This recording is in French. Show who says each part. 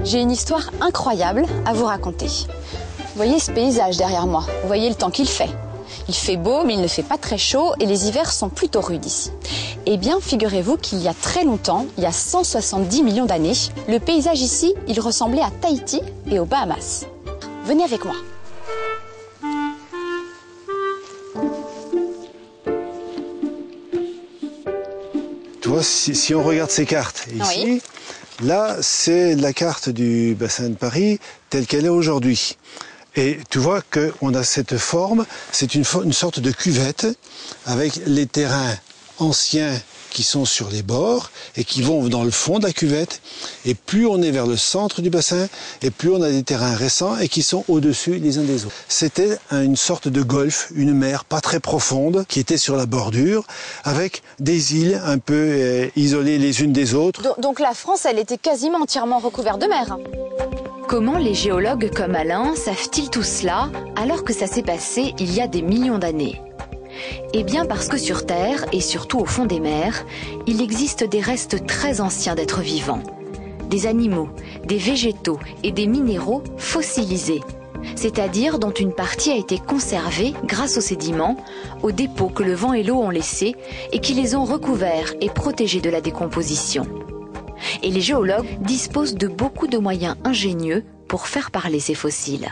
Speaker 1: J'ai une histoire incroyable à vous raconter. Vous voyez ce paysage derrière moi, vous voyez le temps qu'il fait. Il fait beau, mais il ne fait pas très chaud et les hivers sont plutôt rudes ici. Eh bien, figurez-vous qu'il y a très longtemps, il y a 170 millions d'années, le paysage ici, il ressemblait à Tahiti et aux Bahamas. Venez avec moi.
Speaker 2: Tu vois, si on regarde ces cartes ici, oui. Là, c'est la carte du bassin de Paris telle qu'elle est aujourd'hui. Et tu vois qu'on a cette forme, c'est une sorte de cuvette avec les terrains anciens qui sont sur les bords et qui vont dans le fond de la cuvette. Et plus on est vers le centre du bassin, et plus on a des terrains récents et qui sont au-dessus les uns des autres. C'était une sorte de golfe, une mer pas très profonde qui était sur la bordure, avec des îles un peu isolées les unes des autres.
Speaker 1: Donc la France, elle était quasiment entièrement recouverte de mer.
Speaker 3: Comment les géologues comme Alain savent-ils tout cela alors que ça s'est passé il y a des millions d'années? Eh bien parce que sur Terre, et surtout au fond des mers, il existe des restes très anciens d'êtres vivants. Des animaux, des végétaux et des minéraux fossilisés, c'est-à-dire dont une partie a été conservée grâce aux sédiments, aux dépôts que le vent et l'eau ont laissés et qui les ont recouverts et protégés de la décomposition. Et les géologues disposent de beaucoup de moyens ingénieux pour faire parler ces fossiles.